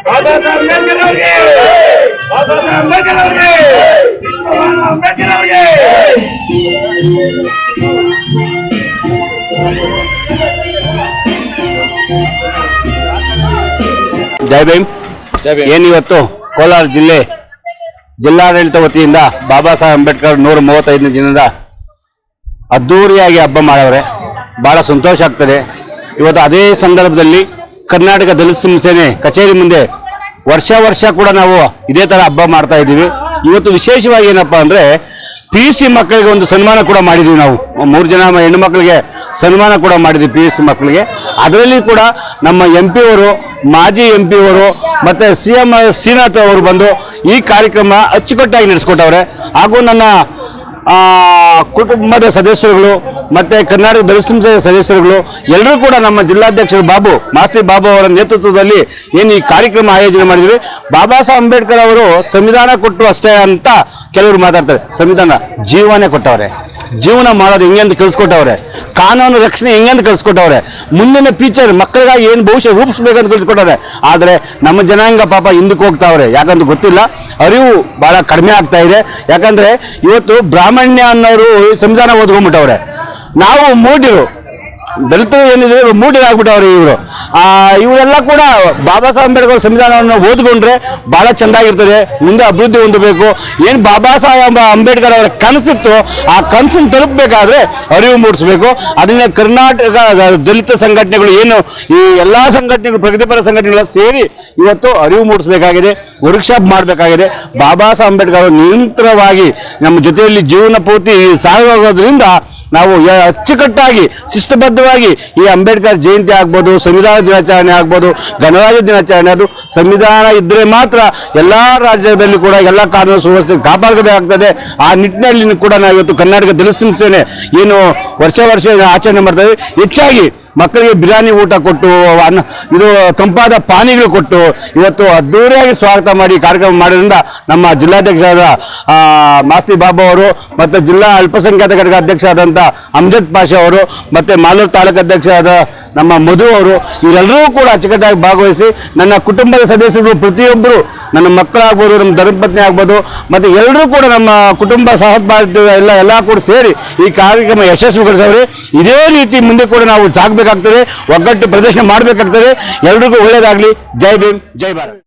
ಬಾಬಾ ಸಾಹೇಬ್ ಅಂಬೇಡ್ಕರ್ ಅವರಿಗೆ, ಬಾಬಾ ಸಾಹೇಬ್ ಅಂಬೇಡ್ಕರ್ ಅವರಿಗೆ, ವಿಶ್ವಮಾನವ ಅಂಬೇಡ್ಕರ್ ಅವರಿಗೆ. ಜೈ ಭೀಮ್. ಏನಿವತ್ತು ಕೋಲಾರ ಜಿಲ್ಲಾಡಳಿತ ವತಿಯಿಂದ ಬಾಬಾ ಸಾಹೇಬ್ ಅಂಬೇಡ್ಕರ್ 135ನೇ ದಿನದ ಅದ್ದೂರಿಯಾಗಿ ಹಬ್ಬ ಮಾಡವ್ರೆ. ಬಹಳ ಸಂತೋಷ ಆಗ್ತದೆ. ಇವತ್ತು ಅದೇ ಸಂದರ್ಭದಲ್ಲಿ ಕರ್ನಾಟಕ ದಲಿತ ಸೇನೆ ಕಚೇರಿ ಮುಂದೆ ವರ್ಷ ಕೂಡ ನಾವು ಇದೇ ತರ ಹಬ್ಬ ಮಾಡ್ತಾ ಇದ್ದೀವಿ. ಇವತ್ತು ವಿಶೇಷವಾಗಿ ಏನಪ್ಪಾ ಅಂದ್ರೆ PUC ಮಕ್ಕಳಿಗೆ ಒಂದು ಸನ್ಮಾನ ಕೂಡ ಮಾಡಿದ್ದೀವಿ. ನಾವು 3 ಜನ ಹೆಣ್ಣು ಮಕ್ಕಳಿಗೆ ಸನ್ಮಾನ ಕೂಡ ಮಾಡಿದ್ವಿ PUC ಮಕ್ಕಳಿಗೆ. ಅದರಲ್ಲಿ ಕೂಡ ನಮ್ಮ MP ಅವರು, ಮಾಜಿ MP ಅವರು ಮತ್ತೆ CM ಶ್ರೀನಾಥ್ ಅವರು ಬಂದು ಈ ಕಾರ್ಯಕ್ರಮ ಅಚ್ಚುಕಟ್ಟಾಗಿ ನಡೆಸ್ಕೊಟ್ಟವ್ರೆ. ಹಾಗೂ ನನ್ನ ಕುಟುಂಬದ ಸದಸ್ಯರುಗಳು ಮತ್ತೆ ಕರ್ನಾಟಕ ದಲಿತ ಸಂಘದ ಸದಸ್ಯರುಗಳು ಎಲ್ಲರೂ ಕೂಡ ನಮ್ಮ ಜಿಲ್ಲಾಧ್ಯಕ್ಷರು ಮಾಸ್ತಿ ಬಾಬು ಅವರ ನೇತೃತ್ವದಲ್ಲಿ ಏನು ಈ ಕಾರ್ಯಕ್ರಮ ಆಯೋಜನೆ ಮಾಡಿದ್ವಿ. ಬಾಬಾ ಸಾಹೇಬ್ ಅಂಬೇಡ್ಕರ್ ಅವರು ಸಂವಿಧಾನ ಕೊಟ್ಟು ಅಷ್ಟೇ ಅಂತ ಕೆಲವರು ಮಾತಾಡ್ತಾರೆ. ಸಂವಿಧಾನ ಜೀವನೇ ಕೊಟ್ಟವ್ರೆ. ಜೀವನ ಮಾಡೋದು ಹೆಂಗೆ ಅಂತ ಕಲಿಸ್ಕೊಟ್ಟವ್ರೆ. ಕಾನೂನು ರಕ್ಷಣೆ ಹೆಂಗೆ ಅಂತ ಕಲಿಸ್ಕೊಟ್ಟವ್ರೆ. ಮುಂದಿನ ಫ್ಯೂಚರ್ ಮಕ್ಕಳಿಗಾಗಿ ಏನು ಭವಿಷ್ಯ ರೂಪಿಸ್ಬೇಕಂತ ಕಲಿಸ್ಕೊಟ್ಟವ್ರೆ. ಆದರೆ ನಮ್ಮ ಜನಾಂಗ ಪಾಪ ಹಿಂದಕ್ಕೆ ಹೋಗ್ತಾವ್ರೆ. ಯಾಕಂತ ಗೊತ್ತಿಲ್ಲ, ಅರಿವು ಬಹಳ ಕಡಿಮೆ ಆಗ್ತಾ ಇದೆ. ಯಾಕಂದ್ರೆ ಇವತ್ತು ಬ್ರಾಹ್ಮಣ್ಯ ಅನ್ನೋರು ಸಂವಿಧಾನ ಓದ್ಕೊಂಡ್ಬಿಟ್ಟವ್ರೆ. ನಾವು ಮೂಢರು, ದಲಿತರು ಏನಿದೆ ಮೂಢರಾಗ್ಬಿಟ್ಟವ್ರೆ ಇವರು. ಇವರೆಲ್ಲ ಕೂಡ ಬಾಬಾ ಸಾಹೇಬ್ ಅಂಬೇಡ್ಕರ್ ಸಂವಿಧಾನವನ್ನು ಓದ್ಕೊಂಡ್ರೆ ಬಹಳ ಚೆಂದಾಗಿರ್ತದೆ, ಮುಂದೆ ಅಭಿವೃದ್ಧಿ ಹೊಂದಬೇಕು. ಏನು ಬಾಬಾ ಸಾಹೇಬ್ ಅಂಬೇಡ್ಕರ್ ಅವರ ಕನಸಿತ್ತು, ಆ ಕನಸನ್ನು ತಲುಪಬೇಕಾದ್ರೆ ಅರಿವು ಮೂಡಿಸ್ಬೇಕು. ಅದನ್ನ ಕರ್ನಾಟಕ ದಲಿತ ಸಂಘಟನೆಗಳು ಏನು ಈ ಎಲ್ಲಾ ಸಂಘಟನೆಗಳು, ಪ್ರಗತಿಪರ ಸಂಘಟನೆಗಳು ಸೇರಿ ಇವತ್ತು ಅರಿವು ಮೂಡಿಸಬೇಕಾಗಿದೆ, ವರ್ಕ್ಶಾಪ್ ಮಾಡಬೇಕಾಗಿದೆ. ಬಾಬಾ ಸಾಹೇಬ್ ಅಂಬೇಡ್ಕರ್ ಅವರು ನಿರಂತರವಾಗಿ ನಮ್ಮ ಜೊತೆಯಲ್ಲಿ ಜೀವನ ಪೂರ್ತಿ ಸಾಗೋದ್ರಿಂದ ನಾವು ಅಚ್ಚುಕಟ್ಟಾಗಿ ಶಿಸ್ತುಬದ್ಧವಾಗಿ ಈ ಅಂಬೇಡ್ಕರ್ ಜಯಂತಿ ಆಗ್ಬೋದು, ಸಂವಿಧಾನ ದಿನಾಚರಣೆ ಆಗ್ಬೋದು, ಗಣರಾಜ್ಯ ದಿನಾಚರಣೆ, ಅದು ಸಂವಿಧಾನ ಇದ್ದರೆ ಮಾತ್ರ ಎಲ್ಲ ರಾಜ್ಯದಲ್ಲಿ ಕೂಡ ಎಲ್ಲ ಕಾನೂನು ಸುವ್ಯವಸ್ಥೆ ಕಾಪಾಡಬೇಕಾಗ್ತದೆ. ಆ ನಿಟ್ಟಿನಲ್ಲಿ ಕೂಡ ನಾವು ಇವತ್ತು ಕರ್ನಾಟಕ ದಲಿತ ಸೇನೆ ಏನು ವರ್ಷ ಆಚರಣೆ ಮಾಡ್ತೇವೆ. ಹೆಚ್ಚಾಗಿ ಮಕ್ಕಳಿಗೆ ಬಿರಿಯಾನಿ ಊಟ ಕೊಟ್ಟು, ಇದು ತಂಪಾದ ಪಾನೀಯಗಳು ಕೊಟ್ಟು ಇವತ್ತು ಅದ್ದೂರಿಯಾಗಿ ಸ್ವಾಗತ ಮಾಡಿ ಕಾರ್ಯಕ್ರಮ ಮಾಡೋದ್ರಿಂದ ನಮ್ಮ ಜಿಲ್ಲಾಧ್ಯಕ್ಷರಾದ ಮಾಸ್ತಿ ಬಾಬು ಅವರು ಮತ್ತು ಜಿಲ್ಲಾ ಅಲ್ಪಸಂಖ್ಯಾತ ಘಟಕ ಅಧ್ಯಕ್ಷರಾದಂಥ ಅಮ್ಜದ್ ಪಾಷಾ ಅವರು ಮತ್ತು ಮಾಲೂರು ತಾಲೂಕು ಅಧ್ಯಕ್ಷರಾದ ನಮ್ಮ ಮಧು ಅವರು, ಇವರೆಲ್ಲರೂ ಕೂಡ ಅಚ್ಚುಕಟ್ಟಾಗಿ ಭಾಗವಹಿಸಿ ನನ್ನ ಕುಟುಂಬದ ಸದಸ್ಯರು ಪ್ರತಿಯೊಬ್ಬರು, ನನ್ನ ಮಕ್ಕಳಾಗ್ಬೋದು, ನಮ್ಮ ಧರ್ಮಪತ್ನಿ ಆಗ್ಬೋದು, ಮತ್ತು ಎಲ್ಲರೂ ಕೂಡ ನಮ್ಮ ಕುಟುಂಬ ಸಹಬಾಳ್ವೆ ಎಲ್ಲ ಕೂಡ ಸೇರಿ ಈ ಕಾರ್ಯಕ್ರಮ ಯಶಸ್ವಿಗೊಳಿಸವ್ರೆ. ಇದೇ ರೀತಿ ಮುಂದೆ ಕೂಡ ನಾವು ಸಾಗಬೇಕಾಗ್ತದೆ, ಒಗ್ಗಟ್ಟು ಪ್ರದರ್ಶನ ಮಾಡಬೇಕಾಗ್ತದೆ. ಎಲ್ರಿಗೂ ಒಳ್ಳೆಯದಾಗಲಿ. ಜೈ ಭೀಮ್, ಜೈ ಭಾರತ್.